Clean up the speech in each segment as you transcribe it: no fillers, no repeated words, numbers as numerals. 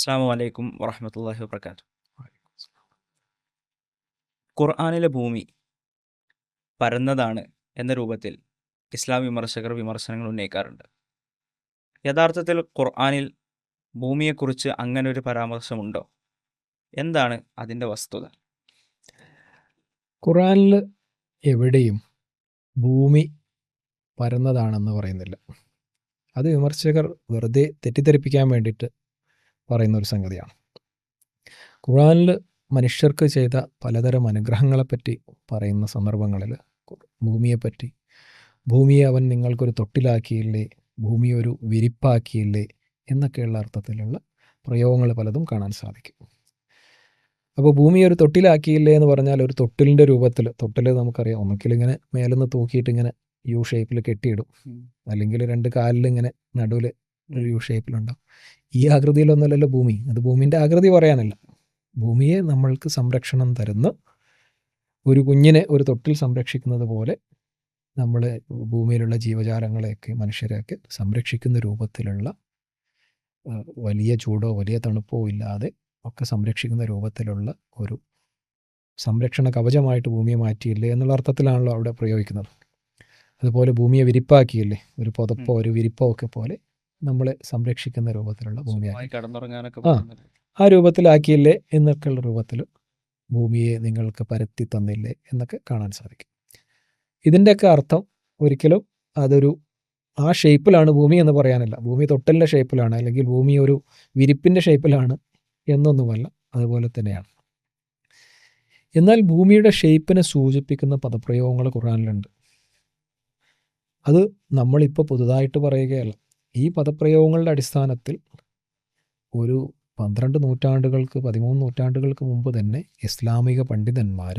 അസ്സാം വലൈക്കും വറഹമത്തല്ലാഹി വബർക്കാത്തു. ഖുർആനിലെ ഭൂമി പരന്നതാണ് എന്ന രൂപത്തിൽ ഇസ്ലാം വിമർശകർ വിമർശനങ്ങൾ ഉന്നയിക്കാറുണ്ട്. യഥാർത്ഥത്തിൽ ഖുർആനിൽ ഭൂമിയെക്കുറിച്ച് അങ്ങനെ ഒരു പരാമർശമുണ്ടോ? എന്താണ് അതിൻ്റെ വസ്തുത? ഖുർആനിൽ എവിടെയും ഭൂമി പരന്നതാണെന്ന് പറയുന്നില്ല. അത് വിമർശകർ വെറുതെ തെറ്റിദ്ധരിപ്പിക്കാൻ വേണ്ടിയിട്ട് പറയുന്ന ഒരു സംഗതിയാണ്. ഖുർആനിൽ മനുഷ്യർക്ക് ചെയ്ത പലതരം അനുഗ്രഹങ്ങളെപ്പറ്റി പറയുന്ന സന്ദർഭങ്ങളിൽ ഭൂമിയെപ്പറ്റി, ഭൂമിയെ അവൻ നിങ്ങൾക്കൊരു തൊട്ടിലാക്കിയില്ലേ, ഭൂമിയെ ഒരു വിരിപ്പാക്കിയില്ലേ എന്നൊക്കെയുള്ള അർത്ഥത്തിലുള്ള പ്രയോഗങ്ങൾ പലതും കാണാൻ സാധിക്കും. അപ്പോൾ ഭൂമിയെ ഒരു തൊട്ടിലാക്കിയില്ലേ എന്ന് പറഞ്ഞാൽ ഒരു തൊട്ടിലിൻ്റെ രൂപത്തിൽ, തൊട്ടിൽ നമുക്കറിയാം, ഒന്നുകിൽ ഇങ്ങനെ മേലെന്ന് തൂക്കിയിട്ട് ഇങ്ങനെ യു ഷേപ്പിൽ കെട്ടിയിടും, അല്ലെങ്കിൽ രണ്ട് കാലിൽ ഇങ്ങനെ നടുവിൽ ഒരു യു ഷേപ്പിലുണ്ടാവും. ഈ ആകൃതിയിലൊന്നുമല്ലല്ലോ ഭൂമി. അത് ഭൂമിൻ്റെ ആകൃതി പറയാനല്ല, ഭൂമിയെ നമ്മൾക്ക് സംരക്ഷണം തരുന്ന ഒരു കുഞ്ഞിനെ ഒരു തൊട്ടിൽ സംരക്ഷിക്കുന്നത് പോലെ നമ്മൾ ഭൂമിയിലുള്ള ജീവജാലങ്ങളെയൊക്കെ മനുഷ്യരെയൊക്കെ സംരക്ഷിക്കുന്ന രൂപത്തിലുള്ള, വലിയ ചൂടോ വലിയ തണുപ്പോ ഇല്ലാതെ ഒക്കെ സംരക്ഷിക്കുന്ന രൂപത്തിലുള്ള ഒരു സംരക്ഷണ കവചമായിട്ട് ഭൂമിയെ മാറ്റിയില്ലേ എന്നുള്ള അർത്ഥത്തിലാണല്ലോ അവിടെ പ്രയോഗിക്കുന്നത്. അതുപോലെ ഭൂമിയെ വിരിപ്പാക്കിയില്ലേ, ഒരു പുതപ്പോ ഒരു വിരിപ്പോ ഒക്കെ പോലെ നമ്മളെ സംരക്ഷിക്കുന്ന രൂപത്തിലുള്ള ഭൂമിയാക്കി, ആ രൂപത്തിലാക്കിയില്ലേ എന്നൊക്കെയുള്ള രൂപത്തിൽ ഭൂമിയെ നിങ്ങൾക്ക് പരത്തി തന്നില്ലേ എന്നൊക്കെ കാണാൻ സാധിക്കും. ഇതിൻ്റെയൊക്കെ അർത്ഥം ഒരിക്കലും അതൊരു ആ ഷേപ്പിലാണ് ഭൂമി എന്ന് പറയാനല്ല, ഭൂമി തൊട്ടലിൻ്റെ ഷേപ്പിലാണ് അല്ലെങ്കിൽ ഭൂമി ഒരു വിരിപ്പിൻ്റെ ഷേപ്പിലാണ് എന്നൊന്നുമല്ല, അതുപോലെ തന്നെയാണ്. എന്നാൽ ഭൂമിയുടെ ഷേപ്പിനെ സൂചിപ്പിക്കുന്ന പദപ്രയോഗങ്ങൾ ഖുർആനിലുണ്ട്. അത് നമ്മളിപ്പോൾ പുതുതായിട്ട് പറയുകയല്ല. ഈ പദപ്രയോഗങ്ങളുടെ അടിസ്ഥാനത്തിൽ ഒരു 12 നൂറ്റാണ്ടുകൾക്ക് 13 നൂറ്റാണ്ടുകൾക്ക് മുമ്പ് തന്നെ ഇസ്ലാമിക പണ്ഡിതന്മാർ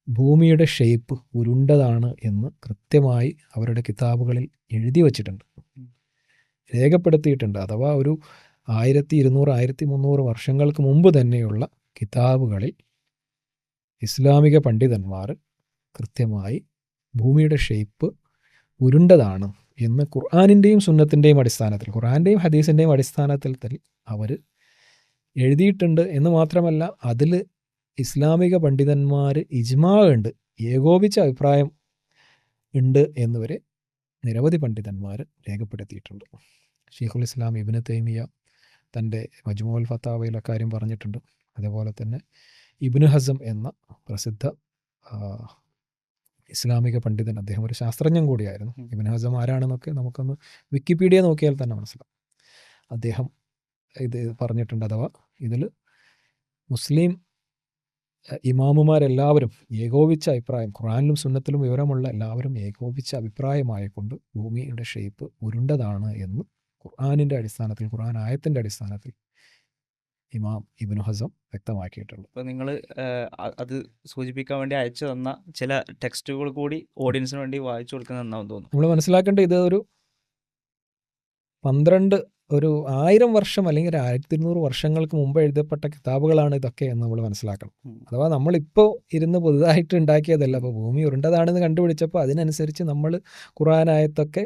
ഭൂമിയുടെ ഷേപ്പ് ഉരുണ്ടതാണ് എന്ന് കൃത്യമായി അവരുടെ കിതാബുകളിൽ എഴുതി വച്ചിട്ടുണ്ട്, രേഖപ്പെടുത്തിയിട്ടുണ്ട്. അഥവാ ഒരു 1200 1300 വർഷങ്ങൾക്ക് മുമ്പ് തന്നെയുള്ള കിതാബുകളിൽ ഇസ്ലാമിക പണ്ഡിതന്മാർ കൃത്യമായി ഭൂമിയുടെ ഷേപ്പ് ഉരുണ്ടതാണ് എന്ന് ഖുർആനിൻ്റെയും സുന്നത്തിൻ്റെയും അടിസ്ഥാനത്തിൽ, ഖുർആൻ്റെയും ഹദീസിൻ്റെയും അടിസ്ഥാനത്തിൽ അവർ എഴുതിയിട്ടുണ്ട്. എന്ന് മാത്രമല്ല, അതിൽ ഇസ്ലാമിക പണ്ഡിതന്മാർ ഇജ്മാ ഉണ്ട്, ഏകോപിച്ച അഭിപ്രായം ഉണ്ട് എന്നിവരെ നിരവധി പണ്ഡിതന്മാർ രേഖപ്പെടുത്തിയിട്ടുണ്ട്. ഷെയ്ഖുൽ ഇസ്ലാം ഇബ്നു തൈമിയ തൻ്റെ മജ്മുഉൽ ഫത്താവയിൽ അക്കാര്യം പറഞ്ഞിട്ടുണ്ട്. അതേപോലെ തന്നെ ഇബ്നു ഹസം എന്ന പ്രസിദ്ധ ഇസ്ലാമിക പണ്ഡിതൻ, അദ്ദേഹം ഒരു ശാസ്ത്രജ്ഞൻ കൂടിയായിരുന്നു. ഇബ്നു ഹസം ആരാണെന്നൊക്കെ നമുക്കൊന്ന് വിക്കിപീഡിയ നോക്കിയാൽ തന്നെ മനസ്സിലാവും. അദ്ദേഹം ഇത് പറഞ്ഞിട്ടുണ്ട്. അഥവാ ഇതിൽ മുസ്ലിം ഇമാമുമാരെല്ലാവരും ഏകോപിച്ച അഭിപ്രായം, ഖുർആനിലും സുന്നത്തിലും വിവരമുള്ള എല്ലാവരും ഏകോപിച്ച അഭിപ്രായമായിക്കൊണ്ട് ഭൂമിയുടെ ഷേപ്പ് ഉരുണ്ടതാണ് എന്ന് ഖുർആനിൻ്റെ അടിസ്ഥാനത്തിൽ, ഖുർആൻ ആയത്തിൻ്റെ അടിസ്ഥാനത്തിൽ ഇമാം ഇബ്നു ഹസം വ്യക്തമാക്കിയിട്ടുണ്ട്. അപ്പോൾ നിങ്ങൾ അത് സൂചിപ്പിക്കാൻ വേണ്ടി അയച്ചു തന്ന ചില ടെക്സ്റ്റുകൾ കൂടി ഓഡിയൻസിന് വേണ്ടി വായിച്ചു കൊടുക്കുന്നതെന്നാവും തോന്നുന്നു. നമ്മൾ മനസ്സിലാക്കേണ്ട, ഇത് ഒരു 1000 വർഷം അല്ലെങ്കിൽ 1200 വർഷങ്ങൾക്ക് മുമ്പ് എഴുതപ്പെട്ട കിതാബുകളാണ് ഇതൊക്കെ എന്ന് നമ്മൾ മനസ്സിലാക്കണം. അഥവാ നമ്മളിപ്പോൾ ഇരുന്ന് പുതുതായിട്ട് ഉണ്ടാക്കിയതല്ല. അപ്പോൾ ഭൂമി ഉരുണ്ടതാണെന്ന് കണ്ടുപിടിച്ചപ്പോൾ അതിനനുസരിച്ച് നമ്മൾ ഖുർആനായത്തൊക്കെ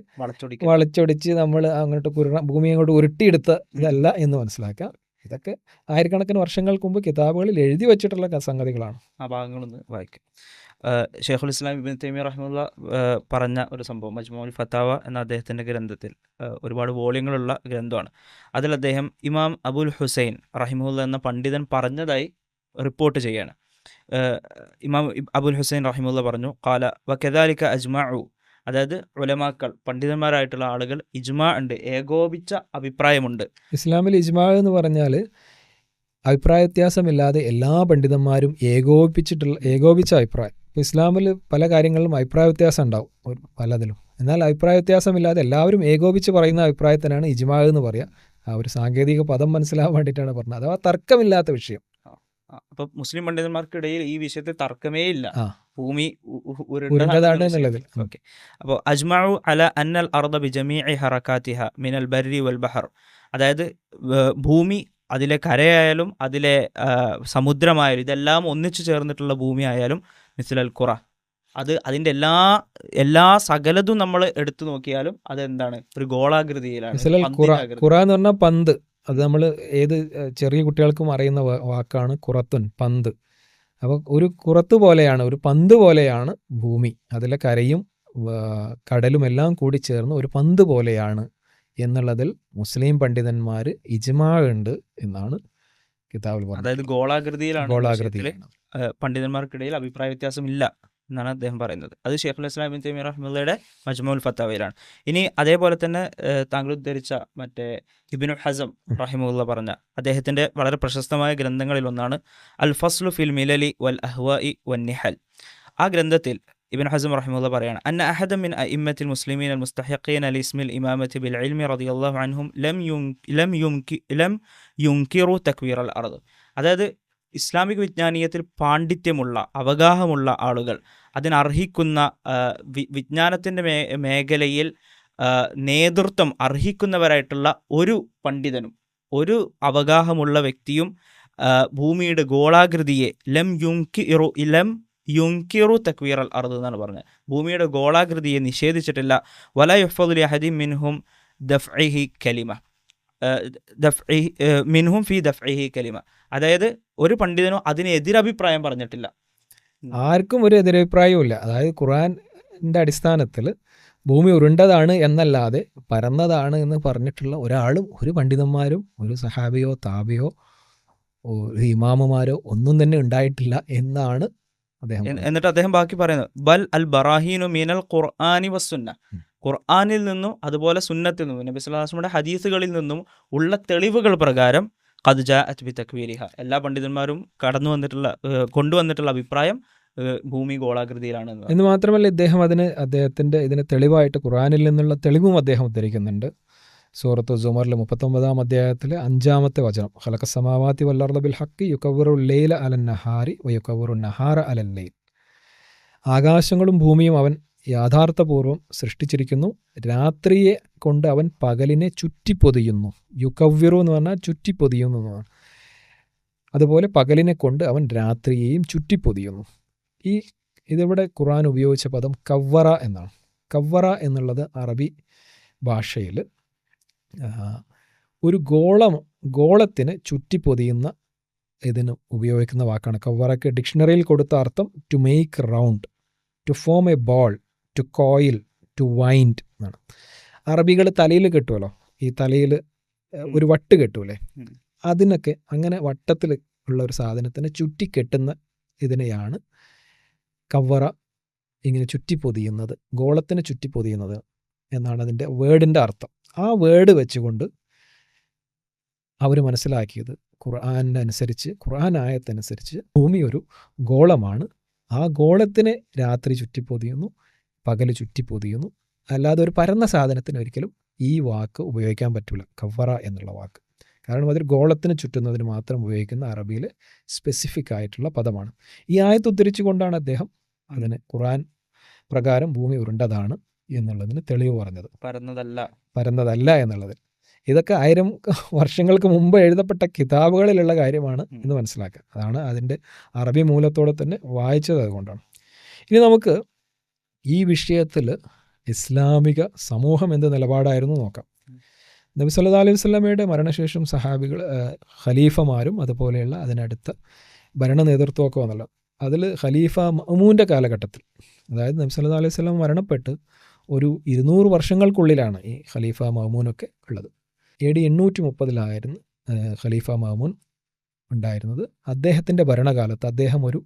വളച്ചൊടിച്ച് നമ്മൾ അങ്ങോട്ട് ഭൂമി അങ്ങോട്ട് ഉരുട്ടിയെടുത്ത ഇതല്ല എന്ന് മനസ്സിലാക്കാം. ഇതൊക്കെ ആയിരക്കണക്കിന് വർഷങ്ങൾക്ക് മുമ്പ് കിതാബുകളിൽ എഴുതി വെച്ചിട്ടുള്ള സംഗതികളാണ്. ആ ഭാഗങ്ങളൊന്ന് വായിക്കും. ഷെയ്ഖുൽ ഇസ്ലാം ഇബ്നു തൈമിയ റഹിമഹുള്ള പറഞ്ഞ ഒരു സംഭവം, മജ്മുഉൽ ഫത്താവ എന്ന അദ്ദേഹത്തിൻ്റെ ഗ്രന്ഥത്തിൽ, ഒരുപാട് വോള്യങ്ങളുള്ള ഗ്രന്ഥമാണ്. അതിൽ അദ്ദേഹം ഇമാം അബുൽ ഹുസൈൻ റഹിമഹുല്ല എന്ന പണ്ഡിതൻ പറഞ്ഞതായി റിപ്പോർട്ട് ചെയ്യാണ്. ഇമാം അബുൽ ഹുസൈൻ റഹിമഹുല്ല പറഞ്ഞു, ഖാല വകദാലിക അജ്മഉ, അതായത് ഉലമാക്കൾ, പണ്ഡിതന്മാരായിട്ടുള്ള ആളുകൾ ഇജ്മാ ഉണ്ട്, ഏകോപിച്ച അഭിപ്രായമുണ്ട്. ഇസ്ലാമിൽ ഇജ്മാ എന്ന് പറഞ്ഞാൽ അഭിപ്രായ വ്യത്യാസമില്ലാതെ എല്ലാ പണ്ഡിതന്മാരും ഏകോപിച്ച അഭിപ്രായം. ഇപ്പോൾ ഇസ്ലാമിൽ പല കാര്യങ്ങളിലും അഭിപ്രായ വ്യത്യാസം ഉണ്ടാവും പലതിലും, എന്നാൽ അഭിപ്രായ വ്യത്യാസമില്ലാതെ എല്ലാവരും ഏകോപിച്ച് പറയുന്ന അഭിപ്രായത്തിനാണ് ഇജ്മാ എന്ന് പറയുക. ആ ഒരു സാങ്കേതിക പദം മനസ്സിലാവാൻ വേണ്ടിയിട്ടാണ് പറഞ്ഞത്, അഥവാ തർക്കമില്ലാത്ത വിഷയം. അപ്പോൾ മുസ്ലിം പണ്ഡിതന്മാർക്കിടയിൽ ഈ വിഷയത്തിൽ തർക്കമേ ഇല്ല, ഭൂമി ഉരുണ്ടതാണ് എന്നുള്ളതിൽ. ഓക്കെ. അപ്പോൾ അജ്മഉ അല അന്നൽ അർദ ബിജമീഇ ഹറകാതിഹ മിനൽ ബർരി വൽ ബഹർ, അതായത് ഭൂമി, അതിലെ കരയായാലും അതിലെ സമുദ്രമായാലും ഇതെല്ലാം ഒന്നിച്ചു ചേർന്നിട്ടുള്ള ഭൂമി ആയാലും മിസ്ലൽ ഖുറ, അത് അതിൻ്റെ എല്ലാ സകലതും നമ്മൾ എടുത്തു നോക്കിയാലും അതെന്താണ്, ഒരു ഗോളാകൃതിയിലാണ്. ഖുറ എന്ന് പറഞ്ഞാൽ പന്ത്, അത് നമ്മൾ ഏത് ചെറിയ കുട്ടികൾക്കും അറിയുന്ന വാക്കാണ് കുറത്തുൻ, പന്ത്. അപ്പോൾ ഒരു കുറത്ത് പോലെയാണ്, ഒരു പന്ത് പോലെയാണ് ഭൂമി. അതിലെ കരയും കടലും എല്ലാം കൂടി ചേർന്ന് ഒരു പന്ത് പോലെയാണ് എന്നുള്ളതിൽ മുസ്ലിം പണ്ഡിതന്മാർ ഇജ്മാ ഉണ്ട് എന്നാണ് കിതാബിൽ പറഞ്ഞത്. അതായത് ഗോളാകൃതിയിലാണ് ഗോളാകൃതിയിലാണ്. പണ്ഡിതന്മാർക്കിടയിൽ അഭിപ്രായ വ്യത്യാസമില്ല എന്നാണ് അദ്ദേഹം പറയുന്നത്. അത് ഷെയ്ഖുൽ ഇസ്ലാം ഇബ്നു തൈമിയ്യ റഹിമഹുള്ളയുടെ മജ്മുഉൽ ഫത്താവയിലാണ്. ഇനി അതേപോലെ തന്നെ താങ്കൾ ഉദ്ധരിച്ച മറ്റേ ഇബ്നു ഹസം റഹിമഹുള്ള പറഞ്ഞ അദ്ദേഹത്തിൻ്റെ വളരെ പ്രശസ്തമായ ഗ്രന്ഥങ്ങളിൽ ഒന്നാണ് അൽ ഫസ്ലു ഫിൽ മിലലി വൽ അഹ്വാഇ വൻ നിഹൽ. ആ ഗ്രന്ഥത്തിൽ ഇബ്നു ഹസം റഹിമഹുള്ള പറയാണ് അന്ന അഹദൻ മിൻ അഇമ്മത്തിൽ മുസ്ലിമീൻ അൽ മുസ്തഹിഖീൻ അൽ ഇസ്മിൽ ഇമാമത്തി ബിൽ ഇൽമി റളിയല്ലാഹു അൻഹും ലം യുൻകിറു തക്വീർ അൽ അർദ്. അതായത് ഇസ്ലാമിക വിജ്ഞാനീയത്തിൽ പാണ്ഡിത്യമുള്ള അവഗാഹമുള്ള ആളുകൾ, അതിനർഹിക്കുന്ന വിജ്ഞാനത്തിൻ്റെ മേഖലയിൽ നേതൃത്വം അർഹിക്കുന്നവരായിട്ടുള്ള ഒരു പണ്ഡിതനും ഒരു അവഗാഹമുള്ള വ്യക്തിയും ഭൂമിയുടെ ഗോളാകൃതിയെ ലം യുൻകിറു തക്വീർ അൽ അർദ് എന്നാണ് പറഞ്ഞത്. ഭൂമിയുടെ ഗോളാകൃതിയെ നിഷേധിച്ചിട്ടില്ല. വല യുഹ്ഫദു ലിഅഹദിൻ മിൻഹും ദഫ്ഇഹി കലിമ മിൻഹും ഫി ദഫ്ഇഹി കലിമ. അതായത് ഒരു പണ്ഡിതനും അതിന് എതിരഭിപ്രായം പറഞ്ഞിട്ടില്ല. ആർക്കും ഒരു എതിരഭിപ്രായവും ഇല്ല. അതായത് ഖുർആൻ്റെ അടിസ്ഥാനത്തിൽ ഭൂമി ഉരുണ്ടതാണ് എന്നല്ലാതെ പരന്നതാണ് എന്ന് പറഞ്ഞിട്ടുള്ള ഒരാളും ഒരു പണ്ഡിതന്മാരും ഒരു സഹാബിയോ താബിയോ ഒരു ഇമാമുമാരോ ഒന്നും തന്നെ ഉണ്ടായിട്ടില്ല എന്നാണ് അദ്ദേഹം. എന്നിട്ട് അദ്ദേഹം ബാക്കി പറയുന്നത് ബൽ അൽ ബറാഹീനു മിനൽ ഖുർആനി വസ്സുന്ന, ഖുർആനിൽ നിന്നും അതുപോലെ സുന്നത്തിൽ നിന്നും നബി സല്ലല്ലാഹു അലൈഹി വസല്ലമയുടെ ഹദീസുകളിൽ നിന്നും ഉള്ള തെളിവുകൾ പ്രകാരം ഖദ് ജാഅത് ബി തക്വീരിഹ, എല്ലാ പണ്ഡിതന്മാരും കൊണ്ടുവന്നിട്ടുള്ള അഭിപ്രായം ഭൂമി ഗോളാകൃതിയിലാണ് എന്ന് മാത്രമല്ല ഇദ്ദേഹം അദ്ദേഹത്തിൻ്റെ ഇതിന് തെളിവായിട്ട് ഖുർആനിൽ നിന്നുള്ള തെളിവും അദ്ദേഹം ഉദ്ധരിക്കുന്നുണ്ട്. സൂറത്ത് സുമറിൽ 39-ാം അധ്യായത്തിൽ 5-ാമത്തെ വചനം ഖലഖ സമാവാതി വൽ അർദ ബിൽ ഹഖ് യുകവ്വിറു ലൈല അലൻ നഹാരി വയുകവ്വിറു നഹാറ അലൽ ലൈൽ. ആകാശങ്ങളും ഭൂമിയും അവൻ യാഥാർത്ഥപൂർവ്വം സൃഷ്ടിച്ചിരിക്കുന്നു, രാത്രിയെ കൊണ്ട് അവൻ പകലിനെ ചുറ്റിപ്പൊതിയുന്നു. യുകവ്വിറു എന്ന് പറഞ്ഞാൽ ചുറ്റിപ്പൊതിയുന്നു എന്നാണ്. അതുപോലെ പകലിനെ കൊണ്ട് അവൻ രാത്രിയെയും ചുറ്റിപ്പൊതിയുന്നു. ഇതിവിടെ ഖുർആൻ ഉപയോഗിച്ച പദം കവ്വറ എന്നാണ്. കവ്വറ എന്നുള്ളത് അറബി ഭാഷയിൽ ഒരു ഗോളത്തിന് ചുറ്റിപ്പൊതിയുന്ന ഇതിന് ഉപയോഗിക്കുന്ന വാക്കാണ്. കവ്വറയ്ക്ക് ഡിക്ഷണറിയിൽ കൊടുത്ത അർത്ഥം to make round, to form a ball, to coil, to wind എന്നാണ്. അറബികൾ തലയിൽ കെട്ടുമല്ലോ, ഈ തലയിൽ ഒരു വട്ട് കെട്ടൂലേ, അതിനൊക്കെ അങ്ങനെ വട്ടത്തിൽ ഉള്ള ഒരു സാധനത്തിന് ചുറ്റിക്കെട്ടുന്ന ഇതിനെയാണ് കവ്വറ, ഇങ്ങനെ ചുറ്റിപ്പൊതിയുന്നത്, ഗോളത്തിന് ചുറ്റിപ്പൊതിയുന്നത് എന്നാണ് അതിൻ്റെ വേർഡിൻ്റെ അർത്ഥം. ആ വേർഡ് വെച്ചുകൊണ്ട് അവർ മനസ്സിലാക്കിയത് ഖുർആൻ ആയത്തനുസരിച്ച് ഭൂമി ഒരു ഗോളമാണ്, ആ ഗോളത്തിന് രാത്രി ചുറ്റിപ്പൊതിയുന്നു, പകൽ ചുറ്റിപ്പൊതിയുന്നു. അല്ലാതെ ഒരു പരന്ന സാധനത്തിന് ഒരിക്കലും ഈ വാക്ക് ഉപയോഗിക്കാൻ പറ്റില്ല, കവ്വറ എന്നുള്ള വാക്ക്. കാരണം അതൊരു ഗോളത്തിന് ചുറ്റുന്നതിന് മാത്രം ഉപയോഗിക്കുന്ന അറബിയിൽ സ്പെസിഫിക് ആയിട്ടുള്ള പദമാണ്. ഈ ആയത്ത് ഉദ്ധരിച്ചു കൊണ്ടാണ് അദ്ദേഹം അതിന് ഖുർആൻ പ്രകാരം ഭൂമി ഉരുണ്ടതാണ് എന്നുള്ളതിന് തെളിവ് പറഞ്ഞത്, പരന്നതല്ല എന്നുള്ളത്. ഇതൊക്കെ 1000 വർഷങ്ങൾക്ക് മുമ്പ് എഴുതപ്പെട്ട കിതാബുകളിലുള്ള കാര്യമാണ് എന്ന് മനസ്സിലാക്കുക. അതാണ് അതിൻ്റെ അറബി മൂലത്തോടെ തന്നെ വായിച്ചത്, അതുകൊണ്ടാണ്. ഇനി നമുക്ക് ഈ വിഷയത്തിൽ ഇസ്ലാമിക സമൂഹം എന്ത് നിലപാടായിരുന്നു നോക്കാം. നബി സല്ലല്ലാഹു അലൈഹി വസല്ലമയുടെ മരണശേഷം സഹാബികൾ, ഖലീഫമാരും അതുപോലെയുള്ള അതിനടുത്ത ഭരണ നേതൃത്വമൊക്കെ വന്നല്ലോ. അതിൽ ഖലീഫ മഅ്മൂൻ്റെ കാലഘട്ടത്തിൽ, അതായത് നബി സല്ലല്ലാഹു അലൈഹി വസല്ലം മരണപ്പെട്ട് ഒരു 200 വർഷങ്ങൾക്കുള്ളിലാണ് ഈ ഖലീഫ മഅ്മൂനൊക്കെ ഉള്ളത്. AD 830 ഖലീഫ മഅ്മൂൻ ഉണ്ടായിരുന്നത്. അദ്ദേഹത്തിൻ്റെ ഭരണകാലത്ത് അദ്ദേഹം ഒരു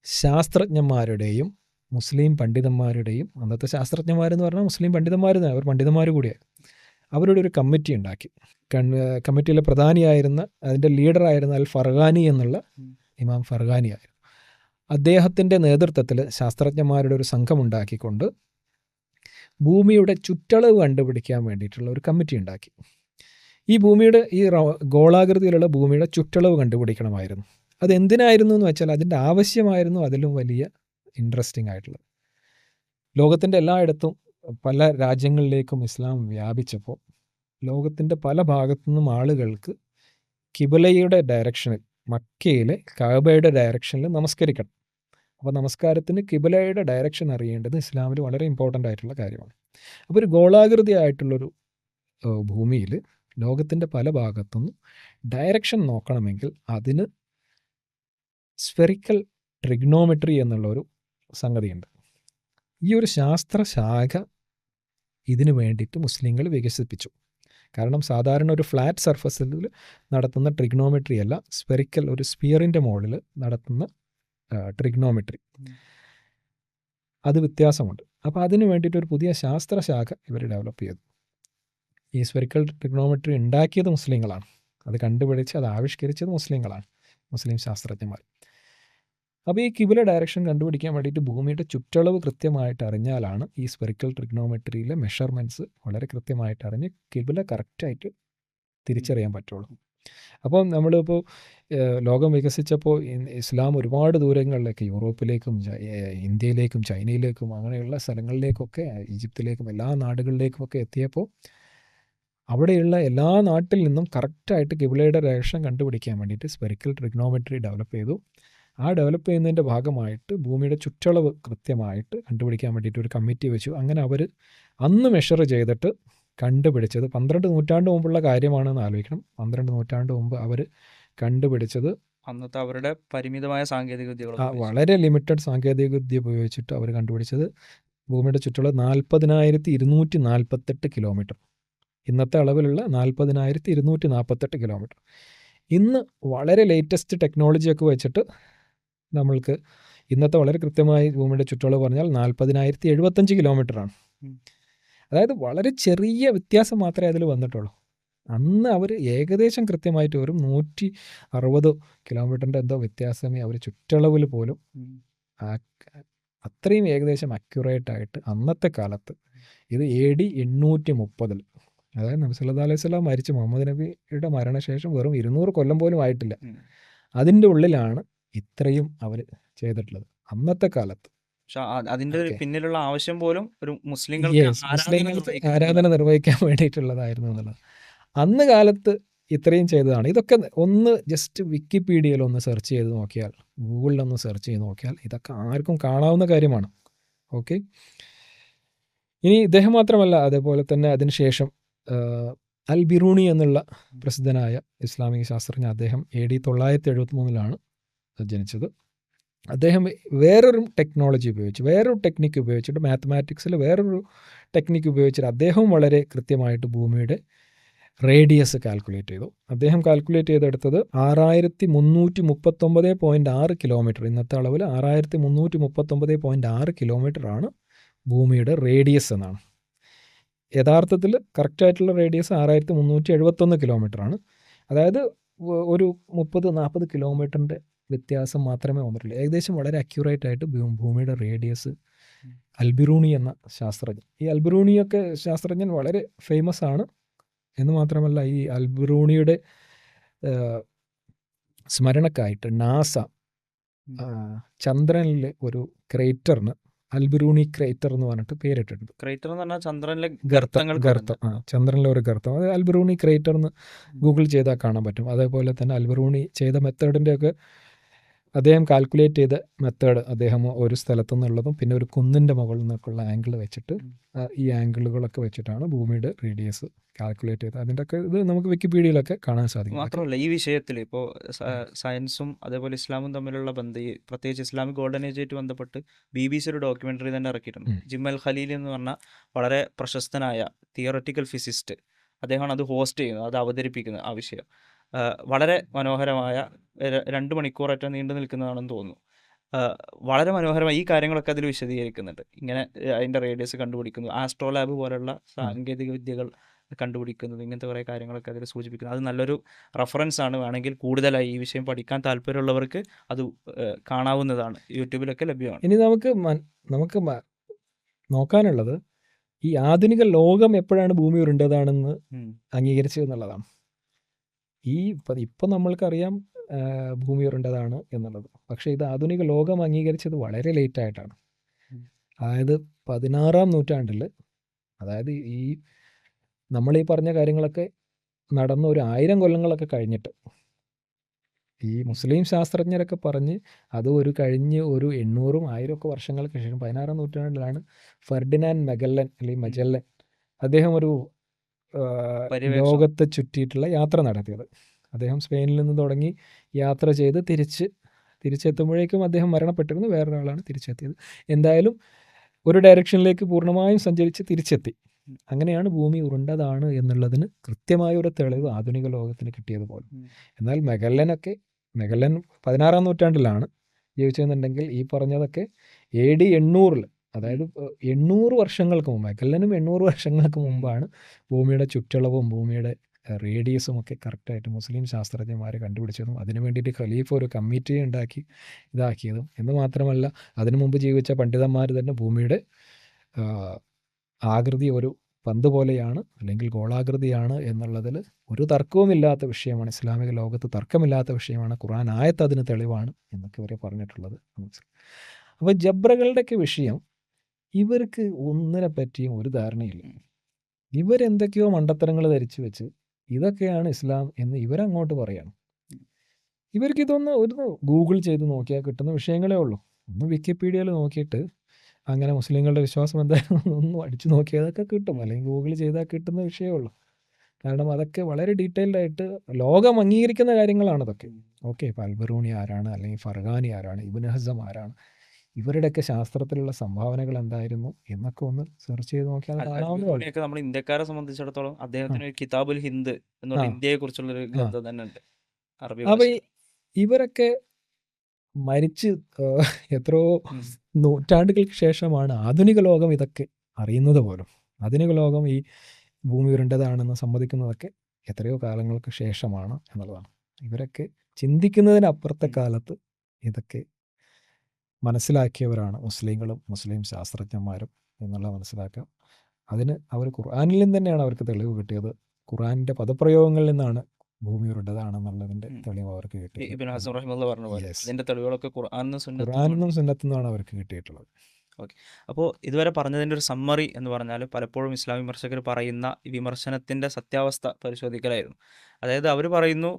ശാസ്ത്രജ്ഞന്മാരുടെയും മുസ്ലിം പണ്ഡിതന്മാരുടെയും, അന്നത്തെ ശാസ്ത്രജ്ഞന്മാരെന്ന് പറഞ്ഞാൽ മുസ്ലിം പണ്ഡിതന്മാർ, അവർ പണ്ഡിതന്മാർ കൂടിയാണ്, അവരുടെ ഒരു കമ്മിറ്റി ഉണ്ടാക്കി. കമ്മിറ്റിയിലെ പ്രധാനിയായിരുന്ന, അതിൻ്റെ ലീഡറായിരുന്ന അൽ ഫർഗാനി എന്നുള്ള ഇമാം ഫർഗാനി ആയിരുന്നു. അദ്ദേഹത്തിൻ്റെ നേതൃത്വത്തിൽ ശാസ്ത്രജ്ഞന്മാരുടെ ഒരു സംഘം ഉണ്ടാക്കിക്കൊണ്ട് ഭൂമിയുടെ ചുറ്റളവ് കണ്ടുപിടിക്കാൻ വേണ്ടിയിട്ടുള്ള ഒരു കമ്മിറ്റി ഉണ്ടാക്കി. ഈ ഭൂമിയുടെ ഈ ഗോളാകൃതിയിലുള്ള ഭൂമിയുടെ ചുറ്റളവ് കണ്ടുപിടിക്കണമായിരുന്നു. അതെന്തിനായിരുന്നു എന്ന് വെച്ചാൽ അതിൻ്റെ ആവശ്യമായിരുന്നു അതിലും വലിയ ഇൻട്രസ്റ്റിംഗ് ആയിട്ടുള്ളത്. ലോകത്തിൻ്റെ എല്ലായിടത്തും പല രാജ്യങ്ങളിലേക്കും ഇസ്ലാം വ്യാപിച്ചപ്പോൾ ലോകത്തിൻ്റെ പല ഭാഗത്തു നിന്നും ആളുകൾക്ക് കിബിലയുടെ ഡയറക്ഷനിൽ, മക്കയിലെ കഅബയുടെ ഡയറക്ഷനിൽ നമസ്കരിക്കണം. അപ്പോൾ നമസ്കാരത്തിന് കിബിലയുടെ ഡയറക്ഷൻ അറിയേണ്ടത് ഇസ്ലാമിൽ വളരെ ഇമ്പോർട്ടൻ്റ് ആയിട്ടുള്ള കാര്യമാണ്. അപ്പോൾ ഒരു ഗോളാകൃതി ആയിട്ടുള്ളൊരു ഭൂമിയിൽ ലോകത്തിൻ്റെ പല ഭാഗത്തുനിന്നും ഡയറക്ഷൻ നോക്കണമെങ്കിൽ അതിന് സ്ഫെറിക്കൽ ട്രിഗ്നോമെട്രി എന്നുള്ളൊരു സംഗതിയുണ്ട്. ഈ ഒരു ശാസ്ത്രശാഖ ഇതിനു വേണ്ടിയിട്ട് മുസ്ലിങ്ങൾ വികസിപ്പിച്ചു. കാരണം സാധാരണ ഒരു ഫ്ലാറ്റ് സർഫസിൽ നടത്തുന്ന ട്രിഗ്നോമെട്രി അല്ല, സ്ഫെറിക്കൽ ഒരു സ്ഫിയറിൻ്റെ മുകളിൽ നടത്തുന്ന ട്രിഗ്നോമെട്രി, അത് വ്യത്യാസമുണ്ട്. അപ്പോൾ അതിന് വേണ്ടിയിട്ട് ഒരു പുതിയ ശാസ്ത്രശാഖ ഇവർ ഡെവലപ്പ് ചെയ്തു. ഈ സ്ഫെറിക്കൽ ട്രിഗ്നോമെട്രി ഉണ്ടാക്കിയത് മുസ്ലിങ്ങളാണ്, അത് കണ്ടുപിടിച്ച് അത് ആവിഷ്കരിച്ചത് മുസ്ലിങ്ങളാണ്, മുസ്ലിം ശാസ്ത്രജ്ഞന്മാർ. അപ്പോൾ ഈ കിബില ഡയറക്ഷൻ കണ്ടുപിടിക്കാൻ വേണ്ടിയിട്ട് ഭൂമിയുടെ ചുറ്റളവ് കൃത്യമായിട്ട് അറിഞ്ഞാലാണ് ഈ സ്ഫെറിക്കൽ ട്രിഗ്നോമെട്രിയിലെ മെഷർമെൻറ്റ്സ് വളരെ കൃത്യമായിട്ട് അറിഞ്ഞ് കിബില കറക്റ്റായിട്ട് തിരിച്ചറിയാൻ പറ്റുള്ളൂ. അപ്പോൾ നമ്മളിപ്പോൾ ലോകം വികസിച്ചപ്പോൾ ഇസ്ലാം ഒരുപാട് ദൂരങ്ങളിലേക്ക്, യൂറോപ്പിലേക്കും ഇന്ത്യയിലേക്കും ചൈനയിലേക്കും അങ്ങനെയുള്ള സ്ഥലങ്ങളിലേക്കൊക്കെ, ഈജിപ്തിലേക്കും എല്ലാ നാടുകളിലേക്കുമൊക്കെ എത്തിയപ്പോൾ അവിടെയുള്ള എല്ലാ നാട്ടിൽ നിന്നും കറക്റ്റായിട്ട് കിബിലയുടെ ഡയറക്ഷൻ കണ്ടുപിടിക്കാൻ വേണ്ടിയിട്ട് സ്ഫെറിക്കൽ ട്രിഗ്നോമെട്രി ഡെവലപ്പ് ചെയ്തു. ആ ഡെവലപ്പ് ചെയ്യുന്നതിൻ്റെ ഭാഗമായിട്ട് ഭൂമിയുടെ ചുറ്റളവ് കൃത്യമായിട്ട് കണ്ടുപിടിക്കാൻ വേണ്ടിയിട്ട് ഒരു കമ്മിറ്റി വെച്ചു. അങ്ങനെ അവർ അന്ന് മെഷർ ചെയ്തിട്ട് കണ്ടുപിടിച്ചത് 12 നൂറ്റാണ്ട് മുമ്പുള്ള കാര്യമാണെന്ന് ആലോചിക്കണം. 12 നൂറ്റാണ്ട് മുമ്പ് അവർ കണ്ടുപിടിച്ചത് അന്നത്തെ അവരുടെ പരിമിതമായ സാങ്കേതിക വിദ്യകൾ, വളരെ ലിമിറ്റഡ് സാങ്കേതിക വിദ്യ ഉപയോഗിച്ചിട്ട് അവർ കണ്ടുപിടിച്ചത് ഭൂമിയുടെ ചുറ്റളവ് 40,248 കിലോമീറ്റർ. ഇന്നത്തെ അളവിലുള്ള 40,248 കിലോമീറ്റർ. ഇന്ന് വളരെ ലേറ്റസ്റ്റ് ടെക്നോളജിയൊക്കെ വെച്ചിട്ട് നമ്മൾക്ക് ഇന്നത്തെ വളരെ കൃത്യമായി ഭൂമിയുടെ ചുറ്റളവ് പറഞ്ഞാൽ 40,075 കിലോമീറ്ററാണ്. അതായത് വളരെ ചെറിയ വ്യത്യാസം മാത്രമേ അതിൽ വന്നിട്ടുള്ളൂ. അന്ന് അവർ ഏകദേശം കൃത്യമായിട്ട് ഒരു 160 കിലോമീറ്ററിൻ്റെ എന്തോ വ്യത്യാസമേ അവർ ചുറ്റളവിൽ പോലും അത്രയും ഏകദേശം അക്യുറേറ്റ് ആയിട്ട് അന്നത്തെ കാലത്ത്, ഇത് AD 830, അതായത് നബി സല്ലല്ലാഹു അലൈഹി വസല്ലം മരിച്ച മുഹമ്മദ് നബിയുടെ മരണശേഷം വെറും 200 കൊല്ലം പോലും ആയിട്ടില്ല, അതിൻ്റെ ഉള്ളിലാണ് ഇത്രയും അവർ ചെയ്തിട്ടുള്ളത് അന്നത്തെ കാലത്ത്. പക്ഷെ അതിന്റെ പിന്നിലുള്ള ആവശ്യം പോലും ഒരു മുസ്ലിങ്ങൾക്ക് ആരാധന നിർവഹിക്കാൻ വേണ്ടിയിട്ടുള്ളതായിരുന്നു എന്നുള്ളത്. അന്ന് കാലത്ത് ഇത്രയും ചെയ്തതാണ്. ഇതൊക്കെ ഒന്ന് ജസ്റ്റ് വിക്കിപീഡിയയിലൊന്ന് സെർച്ച് ചെയ്ത് നോക്കിയാൽ, ഗൂഗിളിലൊന്ന് സെർച്ച് ചെയ്ത് നോക്കിയാൽ ഇതൊക്കെ ആർക്കും കാണാവുന്ന കാര്യമാണ്. ഓക്കെ, ഇനി ഇദ്ദേഹം മാത്രമല്ല, അതേപോലെ തന്നെ അതിനുശേഷം അൽ ബിറൂണി എന്നുള്ള പ്രസിദ്ധനായ ഇസ്ലാമിക ശാസ്ത്രജ്ഞ, അദ്ദേഹം AD 973 ജനിച്ചത്. അദ്ദേഹം വേറൊരു ടെക്നോളജി ഉപയോഗിച്ച്, വേറൊരു ടെക്നിക്ക് ഉപയോഗിച്ചിട്ട്, മാത്തമാറ്റിക്സിൽ വേറൊരു ടെക്നിക്ക് ഉപയോഗിച്ചിട്ട് അദ്ദേഹവും വളരെ കൃത്യമായിട്ട് ഭൂമിയുടെ റേഡിയസ് കാൽക്കുലേറ്റ് ചെയ്തു. അദ്ദേഹം കാൽക്കുലേറ്റ് ചെയ്തെടുത്തത് 6339.6 കിലോമീറ്റർ, ഇന്നത്തെ അളവിൽ 6339.6 കിലോമീറ്ററാണ് ഭൂമിയുടെ റേഡിയസ് എന്നാണ്. യഥാർത്ഥത്തിൽ കറക്റ്റായിട്ടുള്ള റേഡിയസ് 6371 കിലോമീറ്ററാണ്. അതായത് ഒരു 30-40 കിലോമീറ്ററിൻ്റെ വ്യത്യാസം മാത്രമേ വന്നിട്ടുള്ളൂ. ഏകദേശം വളരെ അക്യുറേറ്റ് ആയിട്ട് ഭൂമിയുടെ റേഡിയസ് അൽബിറൂണി എന്ന ശാസ്ത്രജ്ഞൻ, ഈ അൽബിറൂണിയൊക്കെ ശാസ്ത്രജ്ഞൻ വളരെ ഫേമസ് ആണ് എന്ന് മാത്രമല്ല, ഈ അൽബിറൂണിയുടെ സ്മരണക്കായിട്ട് നാസ ചന്ദ്രനിലെ ഒരു ക്രേറ്ററിന് അൽബിറൂണി ക്രേറ്റർ എന്ന് പറഞ്ഞിട്ട് പേരിട്ടിട്ടുണ്ട്. ക്രേറ്റർ എന്ന് പറഞ്ഞാൽ ചന്ദ്രനിലെ ഗർത്തം, ചന്ദ്രനിലെ ഒരു ഗർത്തം, അത് അൽബിറൂണി ക്രേറ്റർ എന്ന് ഗൂഗിൾ ചെയ്താൽ കാണാൻ പറ്റും. അതേപോലെ തന്നെ അൽബിറൂണി ചെയ്ത മെത്തേഡിൻ്റെയൊക്കെ അദ്ദേഹം കാൽക്കുലേറ്റ് ചെയ്ത മെത്തേഡ്, അദ്ദേഹം ഒരു സ്ഥലത്തു നിന്നുള്ളതും പിന്നെ ഒരു കുന്നിൻ്റെ മുകളിൽ നിന്നൊക്കെയുള്ള ആംഗിൾ വെച്ചിട്ട്, ഈ ആംഗിളുകളൊക്കെ വെച്ചിട്ടാണ് ഭൂമിയുടെ റേഡിയസ് കാൽക്കുലേറ്റ് ചെയ്തത്. അതിൻ്റെയൊക്കെ ഇത് നമുക്ക് വിക്കിപീഡിയയിലൊക്കെ കാണാൻ സാധിക്കും. മാത്രമല്ല ഈ വിഷയത്തിൽ ഇപ്പോൾ സയൻസും അതേപോലെ ഇസ്ലാമും തമ്മിലുള്ള ബന്ധം, പ്രത്യേകിച്ച് ഇസ്ലാമിക് ഗോൾഡൻ ഏജായിട്ട് ബന്ധപ്പെട്ട് BBC ഒരു ഡോക്യുമെൻ്ററി തന്നെ ഇറക്കിയിട്ടുണ്ട്. ജിം അൽ ഖലീൽ എന്ന് പറഞ്ഞ വളരെ പ്രശസ്തനായ തിയററ്റിക്കൽ ഫിസിസ്റ്റ്, അദ്ദേഹമാണ് അത് ഹോസ്റ്റ് ചെയ്യുന്നത്, അത് അവതരിപ്പിക്കുന്നത്. ആ വിഷയം വളരെ മനോഹരമായ 2 മണിക്കൂറേറ്റ നീണ്ടു നിൽക്കുന്നതാണെന്ന് തോന്നുന്നു. വളരെ മനോഹരമായി ഈ കാര്യങ്ങളൊക്കെ അതിൽ വിശദീകരിക്കുന്നുണ്ട്. ഇങ്ങനെ അതിൻ്റെ റേഡിയസ് കണ്ടുപിടിക്കുന്നു, ആസ്ട്രോലാബ് പോലുള്ള സാങ്കേതിക വിദ്യകൾ കണ്ടുപിടിക്കുന്നത്, ഇങ്ങനത്തെ കുറേ കാര്യങ്ങളൊക്കെ അതിൽ സൂചിപ്പിക്കുന്നത്. അത് നല്ലൊരു റെഫറൻസ് ആണ്. വേണമെങ്കിൽ കൂടുതലായി ഈ വിഷയം പഠിക്കാൻ താല്പര്യമുള്ളവർക്ക് അത് കാണാവുന്നതാണ്, യൂട്യൂബിലൊക്കെ ലഭ്യമാണ്. ഇനി നമുക്ക് നോക്കാനുള്ളത് ഈ ആധുനിക ലോകം എപ്പോഴാണ് ഭൂമി ഉരുണ്ടതാണെന്ന് അംഗീകരിച്ചത് എന്നുള്ളതാണ്. ഇപ്പം നമ്മൾക്കറിയാം ഭൂമി ഉരുണ്ടതാണ് എന്നുള്ളത്, പക്ഷേ ഇത് ആധുനിക ലോകം അംഗീകരിച്ചത് വളരെ ലേറ്റ് ആയിട്ടാണ്. അതായത് 16-ാം നൂറ്റാണ്ടിൽ, അതായത് ഈ നമ്മൾ ഈ പറഞ്ഞ കാര്യങ്ങളൊക്കെ നടന്ന ഒരു 1000 കൊല്ലങ്ങളൊക്കെ കഴിഞ്ഞിട്ട്, ഈ മുസ്ലിം ശാസ്ത്രജ്ഞരൊക്കെ പറഞ്ഞ് അത് കഴിഞ്ഞ് ഒരു 800-1000 വർഷങ്ങൾക്ക് ശേഷം 16-ാം നൂറ്റാണ്ടിലാണ് ഫെർഡിനാൻഡ് മഗല്ലൻ അല്ലെങ്കിൽ മജല്ലൻ, അദ്ദേഹം ഒരു പര്യവേക്ഷണം. ലോകത്തെ ചുറ്റിയിട്ടുള്ള യാത്ര നടത്തിയത്. അദ്ദേഹം സ്പെയിനിൽ നിന്ന് തുടങ്ങി യാത്ര ചെയ്ത് തിരിച്ചെത്തുമ്പോഴേക്കും അദ്ദേഹം മരണപ്പെട്ടിരുന്നു. വേറൊരാളാണ് തിരിച്ചെത്തിയത്. എന്തായാലും ഒരു ഡയറക്ഷനിലേക്ക് പൂർണ്ണമായും സഞ്ചരിച്ച് തിരിച്ചെത്തി. അങ്ങനെയാണ് ഭൂമി ഉരുണ്ടതാണ് എന്നുള്ളതിന് കൃത്യമായ ഒരു തെളിവ് ആധുനിക ലോകത്തിന് കിട്ടിയതുപോലെ. എന്നാൽ മെഗല്ലൻ 16-ാം നൂറ്റാണ്ടിലാണ് ജീവിച്ചതെന്നുണ്ടെങ്കിൽ ഈ പറഞ്ഞതൊക്കെ AD 800, അതായത് 800 വർഷങ്ങൾക്ക് മുമ്പ്, മെഗല്ലനും 800 വർഷങ്ങൾക്ക് മുമ്പാണ് ഭൂമിയുടെ ചുറ്റളവും ഭൂമിയുടെ റേഡിയസും ഒക്കെ കറക്റ്റായിട്ട് മുസ്ലിം ശാസ്ത്രജ്ഞന്മാർ കണ്ടുപിടിച്ചതും അതിനു വേണ്ടിയിട്ട് ഖലീഫ ഒരു കമ്മിറ്റി ഉണ്ടാക്കി ഇതാക്കിയതും. എന്ന് മാത്രമല്ല അതിനു മുമ്പ് ജീവിച്ച പണ്ഡിതന്മാർ തന്നെ ഭൂമിയുടെ ആകൃതി ഒരു പന്ത് പോലെയാണ് അല്ലെങ്കിൽ ഗോളാകൃതിയാണ് എന്നുള്ളതിൽ ഒരു തർക്കവുമില്ലാത്ത വിഷയമാണ്. ഇസ്ലാമിക ലോകത്ത് തർക്കമില്ലാത്ത വിഷയമാണ്. ഖുർആൻ ആയത്ത് അതിന് തെളിവാണ് എന്നൊക്കെ ഇവരെ പറഞ്ഞിട്ടുള്ളത്. അപ്പോൾ ജബ്രകളുടെയൊക്കെ വിഷയം, ഇവർക്ക് ഒന്നിനെ പറ്റിയും ഒരു ധാരണയില്ല. ഇവരെന്തൊക്കെയോ മണ്ടത്തരങ്ങൾ ധരിച്ചു വെച്ച് ഇതൊക്കെയാണ് ഇസ്ലാം എന്ന് ഇവരങ്ങോട്ട് പറയാണ്. ഇവർക്കിതൊന്ന് ഗൂഗിൾ ചെയ്ത് നോക്കിയാൽ കിട്ടുന്ന വിഷയങ്ങളേ ഉള്ളൂ. ഒന്ന് വിക്കിപീഡിയയിൽ നോക്കിയിട്ട് അങ്ങനെ മുസ്ലിങ്ങളുടെ വിശ്വാസം എന്തായാലും ഒന്നും അടിച്ചു നോക്കിയതൊക്കെ കിട്ടും, അല്ലെങ്കിൽ ഗൂഗിൾ ചെയ്താൽ കിട്ടുന്ന വിഷയമേ ഉള്ളൂ. കാരണം അതൊക്കെ വളരെ ഡീറ്റെയിൽഡ് ആയിട്ട് ലോകം അംഗീകരിക്കുന്ന കാര്യങ്ങളാണ് അതൊക്കെ. ഓക്കെ, ഇപ്പോൾ അൽബറൂണി ആരാണ്, അല്ലെങ്കിൽ ഫർഗാനി ആരാണ്, ഇബ്നു ഹസം ആരാണ്, ഇവരുടെയൊക്കെ ശാസ്ത്രത്തിലുള്ള സംഭാവനകൾ എന്തായിരുന്നു എന്നൊക്കെ ഒന്ന് സെർച്ച് ചെയ്ത് നോക്കിയാൽ കാണാവുന്നതാണ്. നമ്മൾ ഇന്ത്യക്കാരെ സംബന്ധിച്ചിടത്തോളം അദ്ദേഹത്തിന് ഒരു കിതാബുൽ ഹിന്ദ് എന്നുള്ള ഇന്ത്യയെ കുറിച്ചുള്ളൊരു ഗ്രന്ഥം തന്നെ ഉണ്ട്, അറബി. അപ്പോൾ ഇവരൊക്കെ മരിച്ച് എത്രയോ നൂറ്റാണ്ടുകൾക്ക് ശേഷമാണ് ആധുനിക ലോകം ഇതൊക്കെ അറിയുന്നത് പോലും. ആധുനിക ലോകം ഈ ഭൂമി ഉരുണ്ടതാണെന്ന് സമ്മതിക്കുന്നതൊക്കെ എത്രയോ കാലങ്ങൾക്ക് ശേഷമാണ് എന്നുള്ളതാണ്. ഇവരൊക്കെ ചിന്തിക്കുന്നതിനപ്പുറത്തെ കാലത്ത് ഇതൊക്കെ മനസ്സിലാക്കിയവരാണ് മുസ്ലിങ്ങളും മുസ്ലിം ശാസ്ത്രജ്ഞന്മാരും എന്നുള്ളത് മനസ്സിലാക്കുക. അതിന് അവർ ഖുർആനിൽ നിന്ന് തന്നെയാണ് അവർക്ക് തെളിവ് കിട്ടിയത്. ഖുർആനിൻ്റെ പദപ്രയോഗങ്ങളിൽ നിന്നാണ് ഭൂമി ഉരുണ്ടതാണെന്നുള്ളതിൻ്റെ തെളിവ് അവർക്ക് കിട്ടിയത്. ഇബ്നു ഹസം റഹിമഹുല്ലാഹ് പറഞ്ഞ പോലെ അതിന്റെ തെളിവുകളൊക്കെ ഖുർആനിലും സുന്നത്തും നിന്നാണ് അവർക്ക് കിട്ടിയിട്ടുള്ളത്. ഓക്കെ, അപ്പോൾ ഇതുവരെ പറഞ്ഞതിൻ്റെ ഒരു സമ്മറി എന്ന് പറഞ്ഞാൽ പലപ്പോഴും ഇസ്ലാം വിമർശകർ പറയുന്ന ഈ വിമർശനത്തിൻ്റെ സത്യാവസ്ഥ പരിശോധിക്കലായിരുന്നു. അതായത് അവർ പറയുന്നു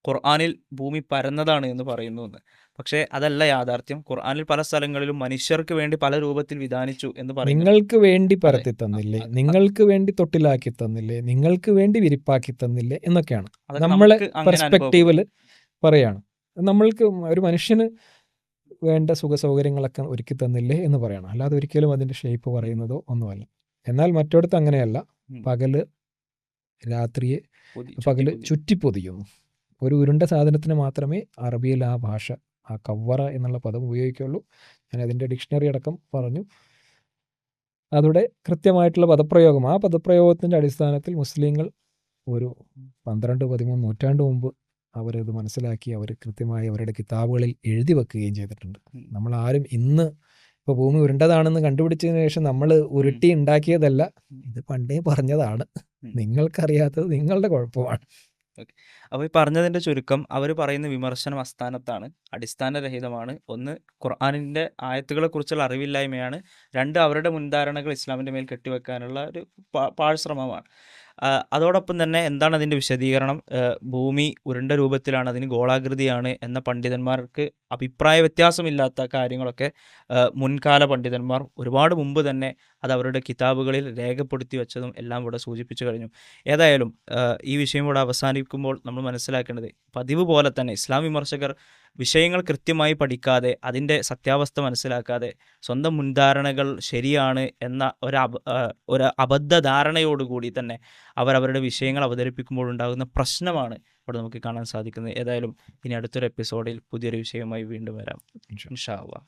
ഖുർആനിൽ ഭൂമി പരന്നതാണ് എന്ന് പറയുന്നു എന്ന്. പക്ഷേ അതല്ല യാഥാർത്ഥ്യം. ഖുർആനിൽ പല സ്ഥലങ്ങളിലും മനുഷ്യർക്ക് വേണ്ടി പല രൂപത്തിൽ വിധാനിച്ചു എന്ന് പറയുന്നു. നിങ്ങൾക്ക് വേണ്ടി പരത്തി തന്നില്ലേ, നിങ്ങൾക്ക് വേണ്ടി തൊട്ടിലാക്കി തന്നില്ലേ, നിങ്ങൾക്ക് വേണ്ടി വിരിപ്പാക്കി തന്നില്ലേ എന്നൊക്കെയാണ് നമ്മളെ പെർസ്പെക്റ്റീവിൽ പറയാണ്. നമ്മൾക്ക് ഒരു മനുഷ്യന് വേണ്ട സുഖസൗകര്യങ്ങളൊക്കെ ഒരുക്കി തന്നില്ലേ എന്ന് പറയണം. അല്ലാതെ ഒരിക്കലും അതിൻ്റെ ഷേപ്പ് പറയുന്നതോ ഒന്നുമല്ല. എന്നാൽ മറ്റൊടത്ത് അങ്ങനെയല്ല. രാത്രിയെ പകല് ചുറ്റിപ്പൊതിയുന്നു. ഒരു ഉരുണ്ട സാധനത്തിന് മാത്രമേ അറബിയിൽ ആ ഭാഷ, ആ കവ്വറ എന്നുള്ള പദം ഉപയോഗിക്കുകയുള്ളൂ. ഞാൻ അതിൻ്റെ ഡിക്ഷണറി അടക്കം പറഞ്ഞു. അതുടെ കൃത്യമായിട്ടുള്ള പദപ്രയോഗം, ആ പദപ്രയോഗത്തിൻ്റെ അടിസ്ഥാനത്തിൽ മുസ്ലിങ്ങൾ ഒരു 12-13 നൂറ്റാണ്ട് മുമ്പ് അവരത് മനസ്സിലാക്കി അവർ കൃത്യമായി അവരുടെ കിതാബുകളിൽ എഴുതി വെക്കുകയും ചെയ്തിട്ടുണ്ട്. നമ്മൾ ആരും ഇന്ന് ഇപ്പോൾ ഭൂമി ഉരുണ്ടതാണെന്ന് കണ്ടുപിടിച്ചതിന് ശേഷം നമ്മൾ ഉരുട്ടി ഉണ്ടാക്കിയതല്ല, ഇത് പണ്ടേ പറഞ്ഞതാണ്. നിങ്ങൾക്കറിയാത്തത് നിങ്ങളുടെ കുഴപ്പമാണ്. അപ്പോൾ ഈ പറഞ്ഞതിൻ്റെ ചുരുക്കം, അവർ പറയുന്ന വിമർശനം അസ്ഥാനത്താണ്, അടിസ്ഥാനരഹിതമാണ്. ഒന്ന്, ഖുർആനിൻ്റെ ആയത്തുകളെ കുറിച്ചുള്ള അറിവില്ലായ്മയാണ്. രണ്ട്, അവരുടെ മുൻധാരണകൾ ഇസ്ലാമിൻ്റെ മേൽ കെട്ടിവെക്കാനുള്ള ഒരു പാഴ്ശ്രമമാണ്. അതോടൊപ്പം തന്നെ എന്താണ് അതിൻ്റെ വിശദീകരണം? ഭൂമി ഉരുണ്ട രൂപത്തിലാണ്, അതിന് ഗോളാകൃതിയാണ് എന്ന പണ്ഡിതന്മാർക്ക് അഭിപ്രായ വ്യത്യാസമില്ലാത്ത കാര്യങ്ങളൊക്കെ മുൻകാല പണ്ഡിതന്മാർ ഒരുപാട് മുമ്പ് തന്നെ അത് അവരുടെ കിതാബുകളിൽ രേഖപ്പെടുത്തി വെച്ചതും എല്ലാം ഇവിടെ സൂചിപ്പിച്ചു കഴിഞ്ഞു. ഏതായാലും ഈ വിഷയം ഇവിടെ അവസാനിക്കുമ്പോൾ നമ്മൾ മനസ്സിലാക്കേണ്ടത്, പതിവ് പോലെ തന്നെ ഇസ്ലാം വിമർശകർ വിഷയങ്ങൾ കൃത്യമായി പഠിക്കാതെ അതിൻ്റെ സത്യാവസ്ഥ മനസ്സിലാക്കാതെ സ്വന്തം മുൻധാരണകൾ ശരിയാണ് എന്ന ഒരു അബദ്ധധാരണയോടുകൂടി തന്നെ അവരവരുടെ വിഷയങ്ങൾ അവതരിപ്പിക്കുമ്പോൾ ഉണ്ടാകുന്ന പ്രശ്നമാണ് ഇവിടെ നമുക്ക് കാണാൻ സാധിക്കുന്നത്. ഏതായാലും ഇനി അടുത്തൊരു എപ്പിസോഡിൽ പുതിയൊരു വിഷയവുമായി വീണ്ടും വരാം ഇൻഷാ അല്ലാഹ്.